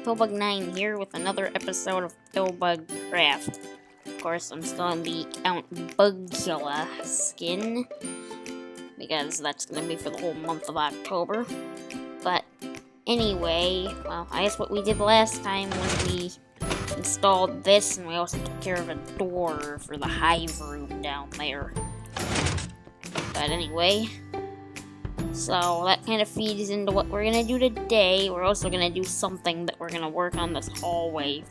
Pillbug9 here with another episode of PillbugCraft. Of course, I'm still on the Count Bugula skin, because that's going to be for the whole month of October. But anyway, well, I guess what we did last time was we installed this, and we also took care of a door for the hive room down there. But anyway, so that kind of feeds into what we're going to do today. We're also going to do something that we're going to work on this hallway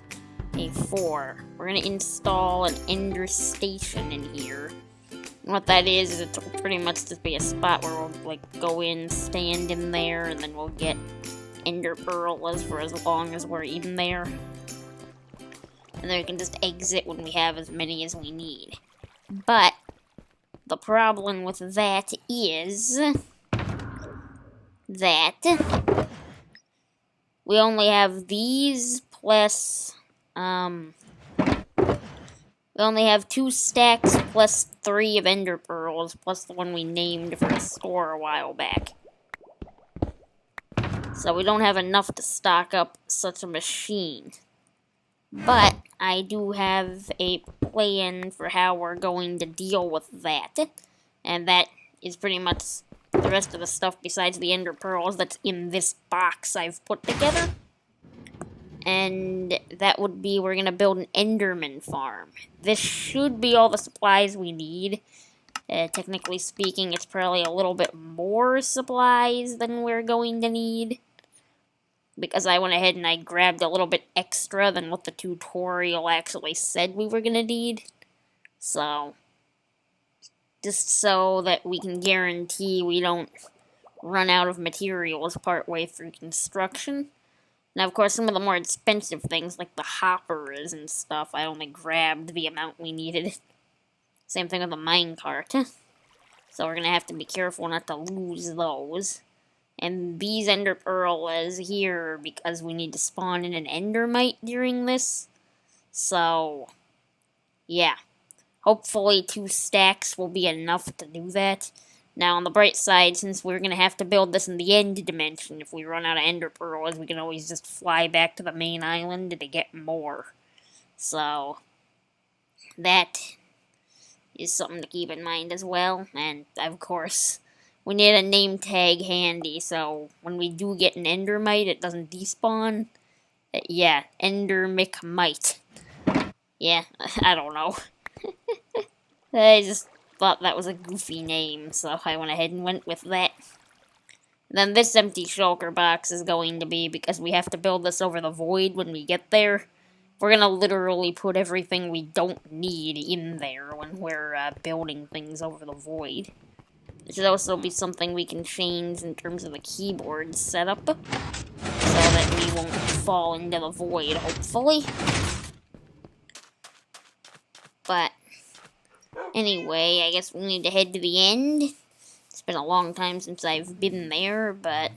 for. We're going to install an ender station in here. And what that is it'll pretty much just be a spot where we'll like go in, stand in there, and then we'll get ender pearls for as long as we're in there. And then we can just exit when we have as many as we need. But the problem with that is that we only have these plus we only have 2 stacks plus 3 of ender pearls plus the one we named for the store a while back. So we don't have enough to stock up such a machine. But I do have a plan for how we're going to deal with that. And that is pretty much the rest of the stuff besides the ender pearls that's in this box I've put together. And that would be, we're going to build an Enderman farm. This should be all the supplies we need. Technically speaking, it's probably a little bit more supplies than we're going to need, because I went ahead and I grabbed a little bit extra than what the tutorial actually said we were going to need. So, just so that we can guarantee we don't run out of materials partway through construction. Now, of course, some of the more expensive things, like the hoppers and stuff, I only grabbed the amount we needed. Same thing with the minecart. So we're going to have to be careful not to lose those. And these ender pearls here because we need to spawn in an endermite during this. So, yeah. Hopefully 2 stacks will be enough to do that. Now, on the bright side, since we're going to have to build this in the end dimension, if we run out of ender pearls, we can always just fly back to the main island to get more. So, that is something to keep in mind as well. And, of course, we need a name tag handy, so when we do get an endermite, it doesn't despawn. Yeah, endermite. Yeah, I don't know. I just thought that was a goofy name, so I went ahead and went with that. And then this empty shulker box is going to be, because we have to build this over the void when we get there, we're going to literally put everything we don't need in there when we're building things over the void. It should also be something we can change in terms of the keyboard setup, so that we won't fall into the void, hopefully. But anyway, I guess we need to head to the end. It's been a long time since I've been there, but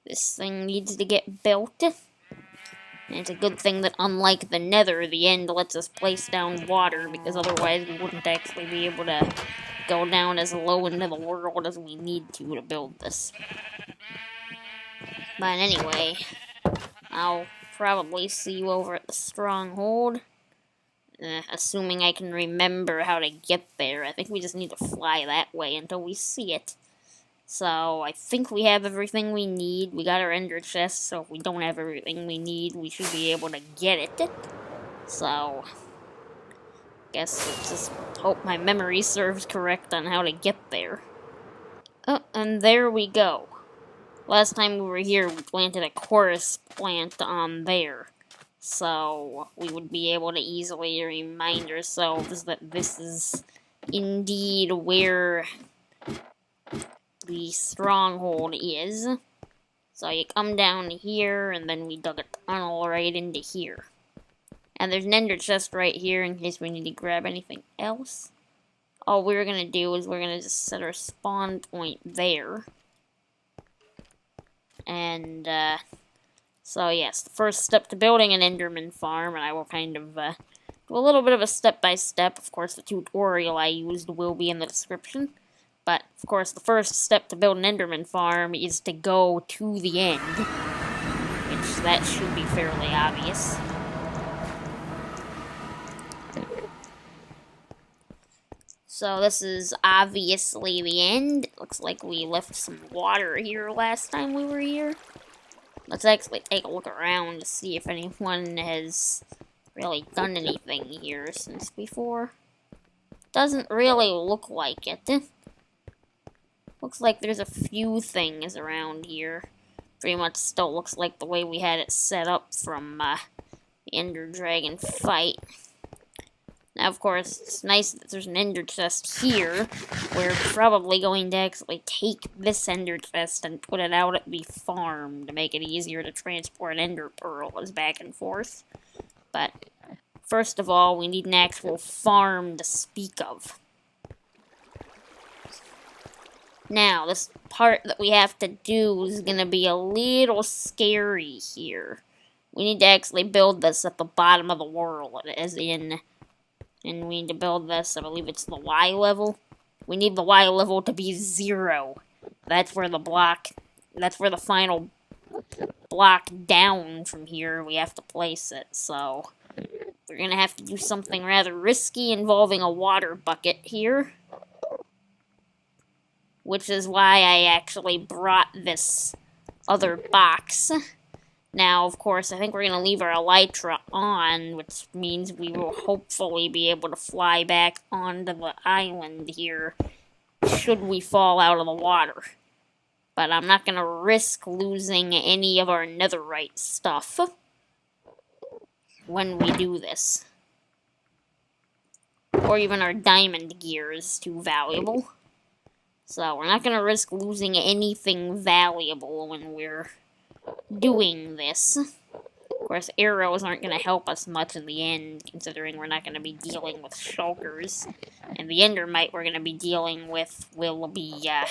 this thing needs to get built. And it's a good thing that, unlike the Nether, the end lets us place down water, because otherwise we wouldn't actually be able to go down as low into the world as we need to build this. But anyway, I'll probably see you over at the stronghold. Assuming I can remember how to get there. I think we just need to fly that way until we see it. So, I think we have everything we need. We got our ender chest, so if we don't have everything we need, we should be able to get it. So, guess let's just hope my memory serves correct on how to get there. Oh, and there we go. Last time we were here, we planted a chorus plant on there. So, we would be able to easily remind ourselves that this is indeed where the stronghold is. So you come down here, and then we dug a tunnel right into here. And there's an ender chest right here in case we need to grab anything else. All we're going to do is we're going to just set our spawn point there. And, so yes, the first step to building an Enderman farm, and I will kind of do a little bit of a step-by-step. Of course, the tutorial I used will be in the description. But, of course, the first step to build an Enderman farm is to go to the end. Which that should be fairly obvious. So this is obviously the end. It looks like we left some water here last time we were here. Let's actually take a look around to see if anyone has really done anything here since before. Doesn't really look like it. Looks like there's a few things around here. Pretty much still looks like the way we had it set up from the Ender Dragon fight. Now, of course, it's nice that there's an Ender chest here. We're probably going to actually take this Ender chest and put it out at the farm to make it easier to transport Ender pearls back and forth. But first of all, we need an actual farm to speak of. Now, this part that we have to do is going to be a little scary here. We need to actually build this at the bottom of the world, as in... And we need to build this, I believe it's the Y level. We need the Y level to be 0. That's where the final block down from here we have to place it. So, we're going to have to do something rather risky involving a water bucket here. Which is why I actually brought this other box. Now, of course, I think we're going to leave our elytra on, which means we will hopefully be able to fly back onto the island here, should we fall out of the water. But I'm not going to risk losing any of our netherite stuff when we do this. Or even our diamond gear is too valuable. So, we're not going to risk losing anything valuable when we're doing this. Of course, arrows aren't going to help us much in the end, considering we're not going to be dealing with shulkers. And the endermite we're going to be dealing with will be, yeah,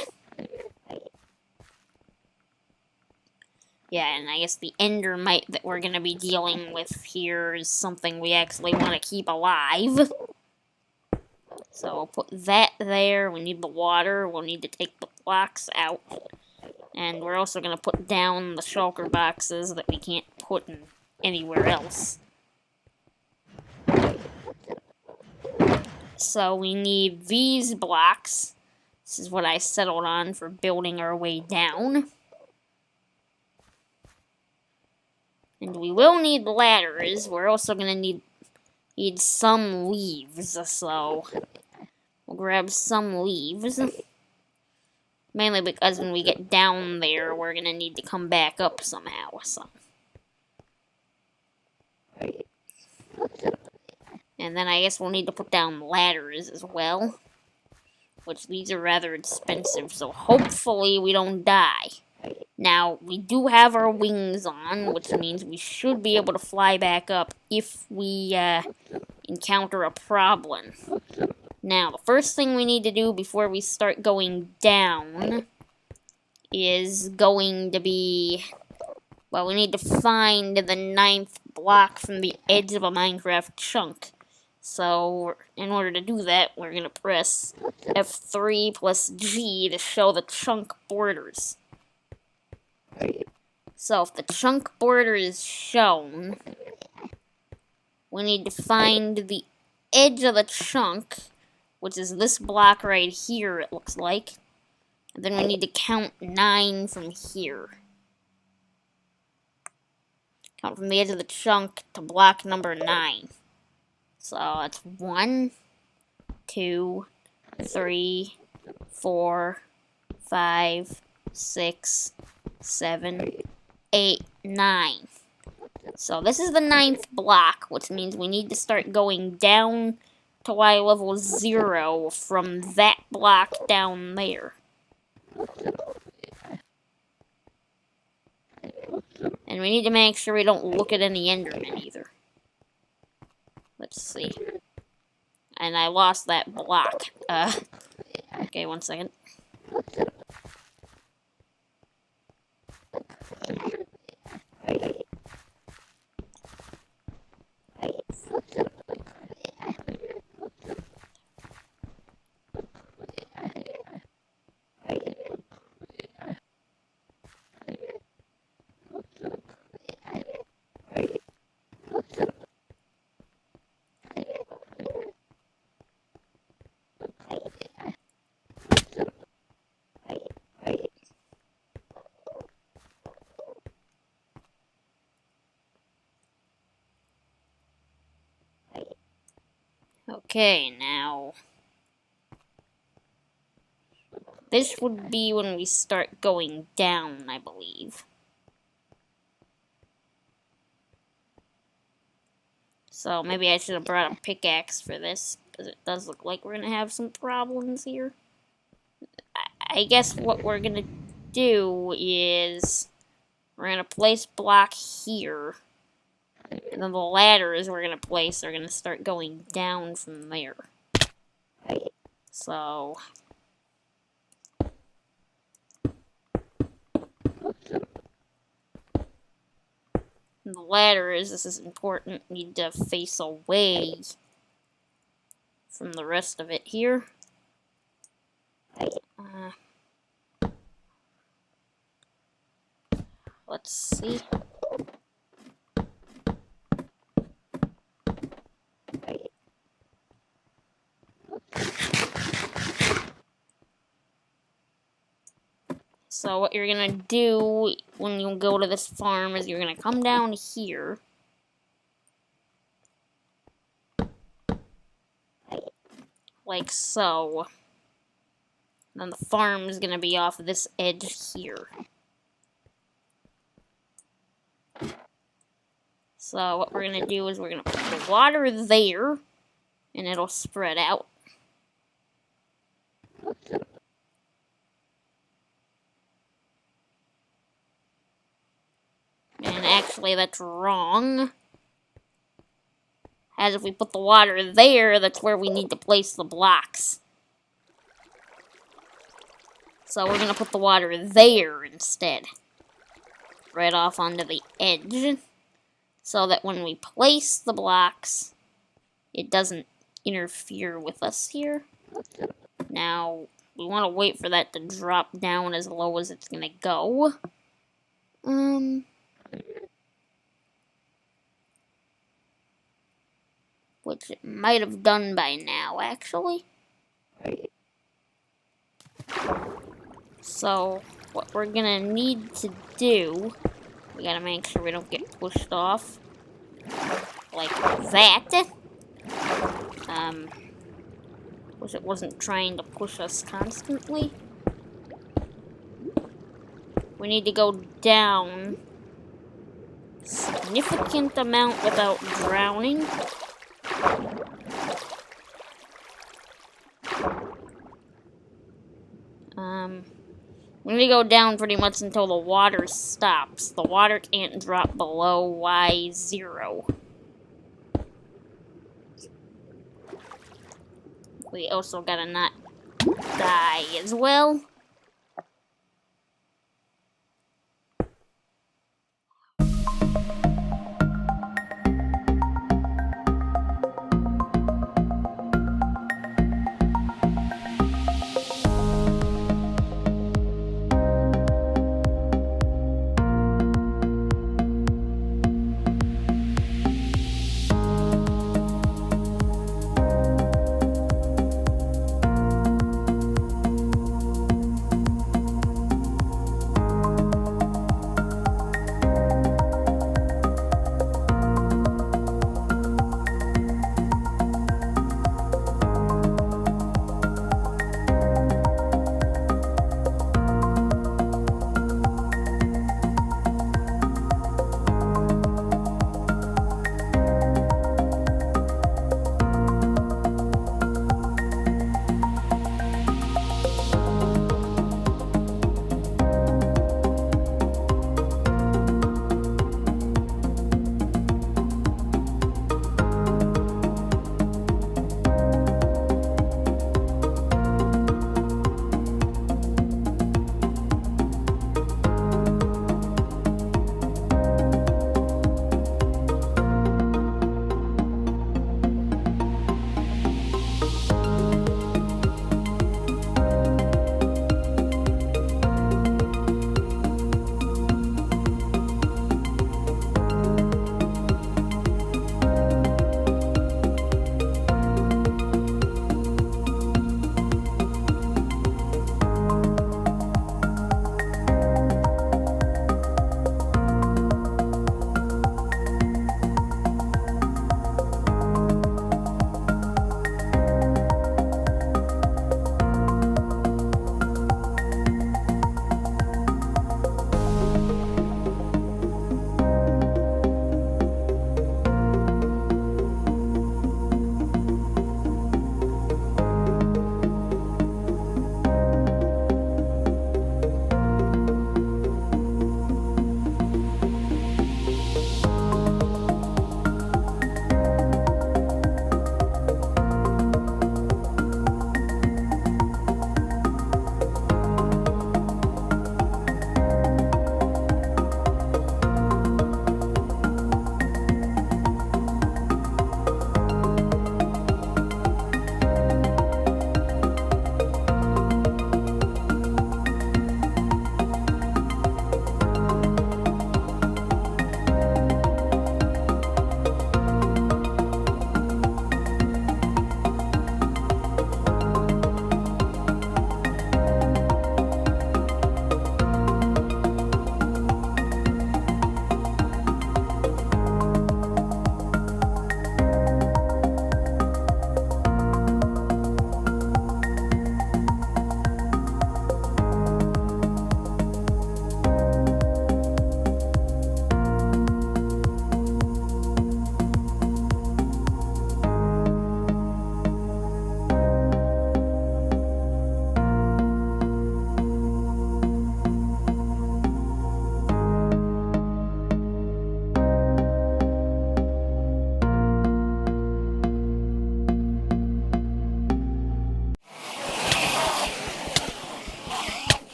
and I guess the endermite that we're going to be dealing with here is something we actually want to keep alive. So we'll put that there. We need the water. We'll need to take the blocks out. And we're also going to put down the shulker boxes that we can't put in anywhere else. So we need these blocks. This is what I settled on for building our way down. And we will need ladders. We're also going to need some leaves, so we'll grab some leaves. Mainly because when we get down there, we're going to need to come back up somehow. So. And then I guess we'll need to put down ladders as well. Which these are rather expensive, so hopefully we don't die. Now, we do have our wings on, which means we should be able to fly back up if we encounter a problem. Now, the first thing we need to do before we start going down is going to be, well, we need to find the 9th block from the edge of a Minecraft chunk. So, in order to do that, we're going to press F3 plus G to show the chunk borders. So, if the chunk border is shown, we need to find the edge of the chunk, which is this block right here, it looks like. And then we need to count 9 from here. Count from the edge of the chunk to block number 9. So that's 1, 2, 3, 4, 5, 6, 7, 8, 9. So this is the 9th block, which means we need to start going down to Y level 0 from that block down there. And we need to make sure we don't look at any Endermen either. Let's see. And I lost that block. Okay, 1 second. Okay, now... This would be when we start going down, I believe. So maybe I should have brought a pickaxe for this, because it does look like we're going to have some problems here. I guess what we're going to do is we're going to place block here. And then the ladders we're going to place are going to start going down from there. So... And the ladders, this is important, need to face away from the rest of it here. Let's see. So what you're gonna do when you go to this farm is you're gonna come down here. Like so. Then the farm is gonna be off this edge here. So what we're gonna do is we're gonna put the water there, and it'll spread out. And actually, that's wrong. As if we put the water there, that's where we need to place the blocks. So we're gonna put the water there instead. Right off onto the edge. So that when we place the blocks, it doesn't interfere with us here. Now, we want to wait for that to drop down as low as it's gonna go. Which it might have done by now, actually. So, what we're gonna need to do, we gotta make sure we don't get pushed off. Like that. Wish it wasn't trying to push us constantly. We need to go down a significant amount without drowning. We need to go down pretty much until the water stops. The water can't drop below Y0. We also gotta not die as well.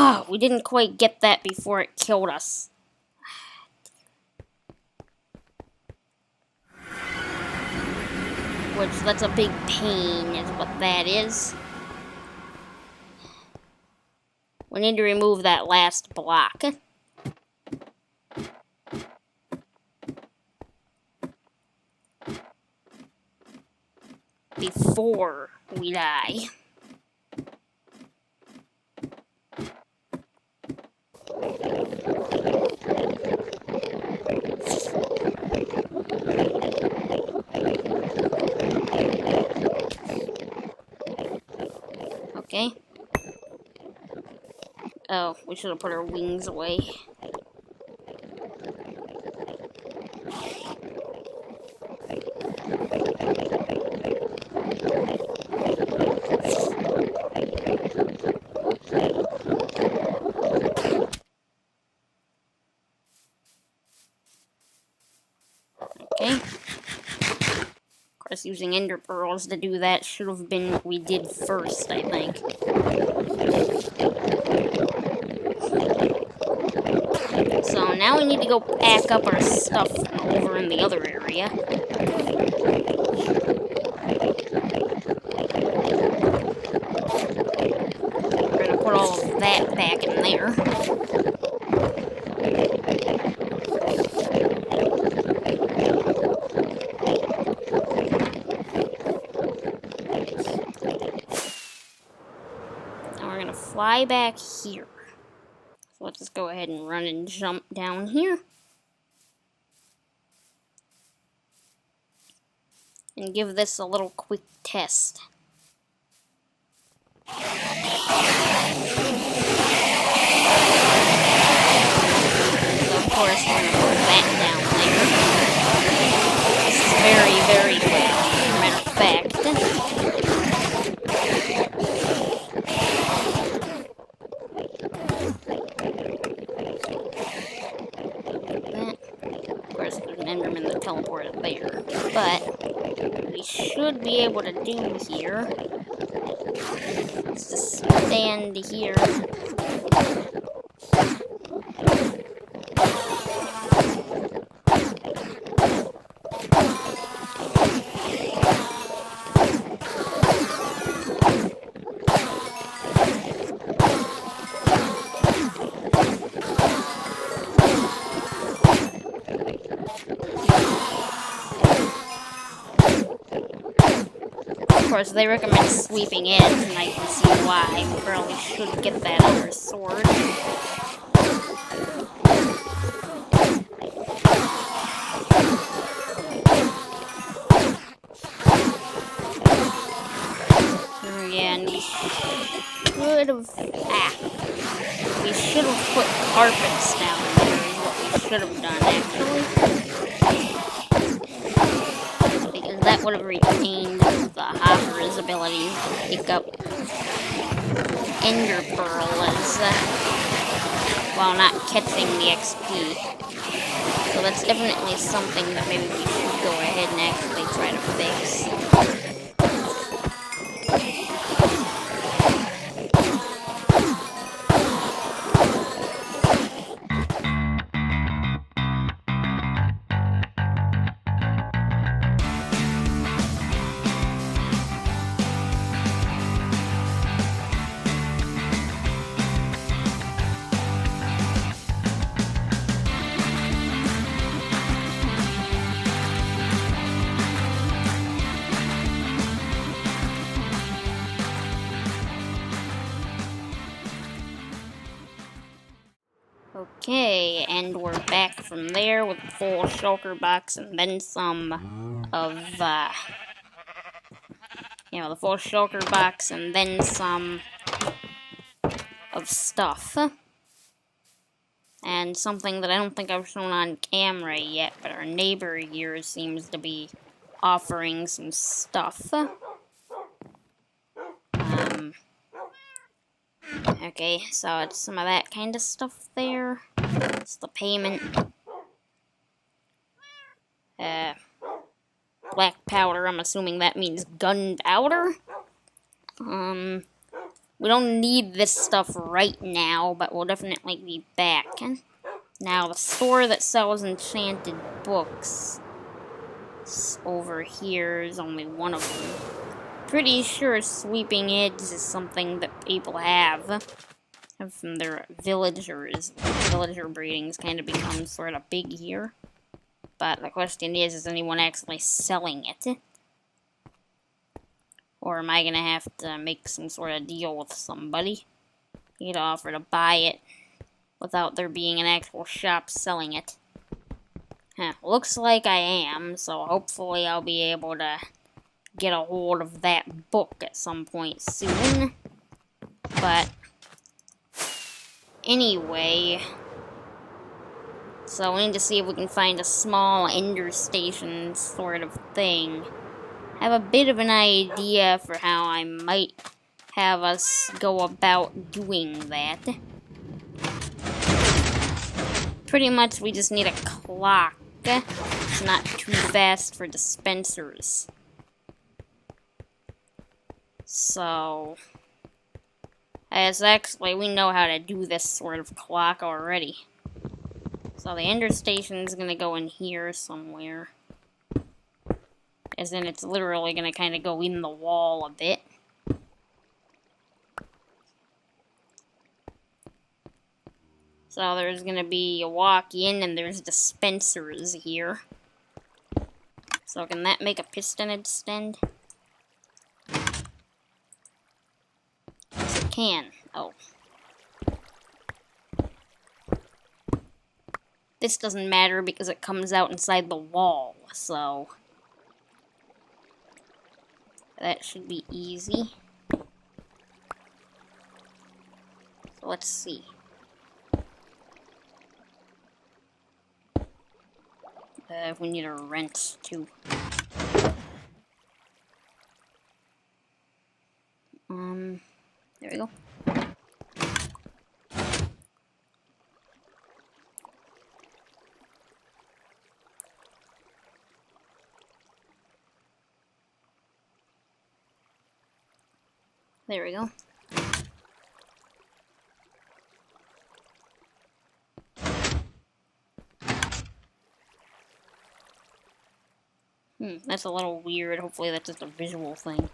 Ah, we didn't quite get that before it killed us. Which, that's a big pain, is what that is. We need to remove that last block. Before we die. Okay. Oh, we should have put our wings away. Okay. Of course, using ender pearls to do that should have been what we did first, I think. So now we need to go pack up our stuff over in the other area. We're gonna put all of that back in there. Now we're gonna fly back here. So let's just go ahead and run and jump down here. And give this a little quick test. So of course we're going to put that down there. This is very, very fast, as a matter of fact. That. Of course there's an Enderman that teleported there. But we should be able to do here. Let's just stand here. Of course, they recommend sweeping in, and I can see why. We probably should get that other sword. Yeah, and we should have put carpets down there, is what we should have done, actually. Because that would have retained the hopper's ability to pick up ender pearls while not catching the XP. So that's definitely something that maybe we should go ahead and actually try to fix. Okay, and we're back from there with a full shulker box and then some of, the full shulker box and then some of stuff. And something that I don't think I've shown on camera yet, but our neighbor here seems to be offering some stuff. Okay, so it's some of that kind of stuff there. It's the payment. Black powder, I'm assuming that means gunpowder. We're We don't need this stuff right now, but we'll definitely be back. Now, the store that sells enchanted books over here is only one of them. Pretty sure Sweeping Edge is something that people have from their villagers. Villager breeding's kind of become sort of big here. But the question is anyone actually selling it? Or am I going to have to make some sort of deal with somebody? He'd offer to buy it without there being an actual shop selling it. Looks like I am, so hopefully I'll be able to get a hold of that book at some point soon. But anyway, so we need to see if we can find a small ender station sort of thing. I have a bit of an idea for how I might have us go about doing that. Pretty much we just need a clock. It's not too fast for dispensers. So, as actually we know how to do this sort of clock already. So the ender station is going to go in here somewhere. As in it's literally going to kind of go in the wall a bit. So there's going to be a walk in and there's dispensers here. So can that make a piston extend? Yes, it can. Oh. This doesn't matter because it comes out inside the wall, so that should be easy. So let's see. We need a wrench too. There we go. There we go. That's a little weird. Hopefully that's just a visual thing.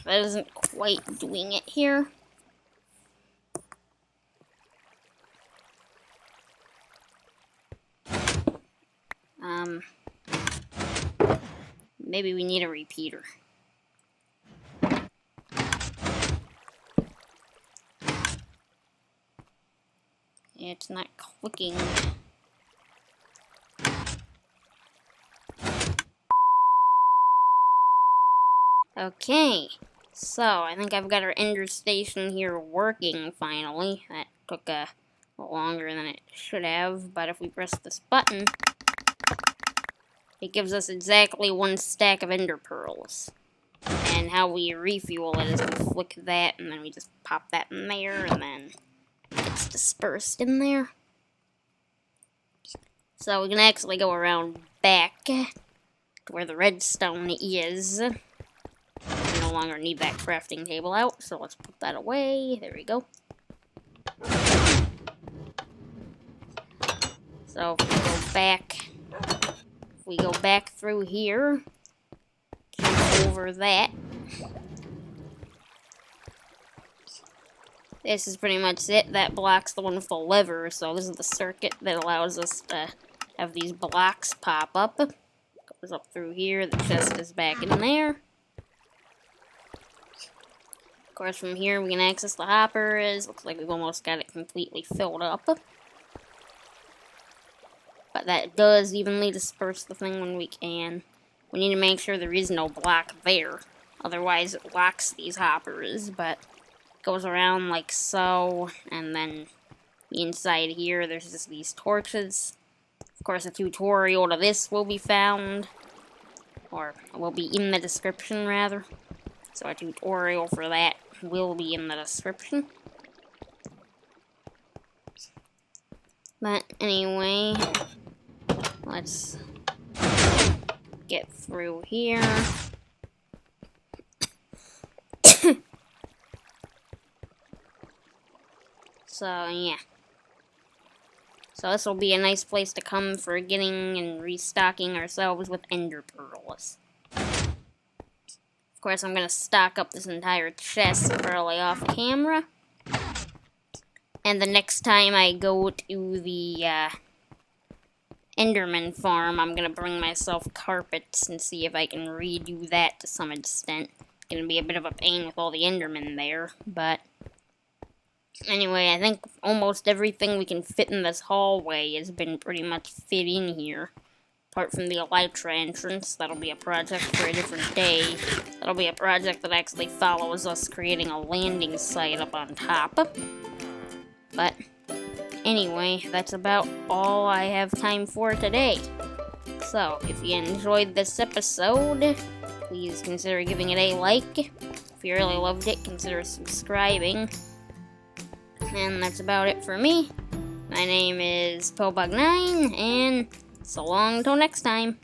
That isn't quite doing it here. Maybe we need a repeater. It's not clicking. Okay, so I think I've got our ender station here working finally. That took a little longer than it should have, but if we press this button, it gives us exactly 1 stack of ender pearls. And how we refuel it is we flick that, and then we just pop that in there, and then it's dispersed in there. So we can actually go around back to where the redstone is. We no longer need that crafting table out, so let's put that away. There we go. So if we go back through here, jump over that. This is pretty much it. That blocks the one with the lever, so this is the circuit that allows us to have these blocks pop up. Goes up through here, the chest is back in there. Of course, from here we can access the hoppers. Looks like we've almost got it completely filled up. But that does evenly disperse the thing when we can. We need to make sure there is no block there. Otherwise it locks these hoppers, but it goes around like so, and then Inside here, there's just these torches. Of course, a tutorial to this will be found, or will be in the description, rather. So a tutorial for that will be in the description. But anyway, let's get through here. So, yeah. So this will be a nice place to come for getting and restocking ourselves with ender pearls. Of course, I'm going to stock up this entire chest early off camera. And the next time I go to the Enderman farm, I'm going to bring myself carpets and see if I can redo that to some extent. It's going to be a bit of a pain with all the Endermen there, but anyway, I think almost everything we can fit in this hallway has been pretty much fit in here. Apart from the elytra entrance, that'll be a project for a different day. That'll be a project that actually follows us creating a landing site up on top. But anyway, that's about all I have time for today. So, if you enjoyed this episode, please consider giving it a like. If you really loved it, consider subscribing. And that's about it for me. My name is PillbugCraft, and so long till next time.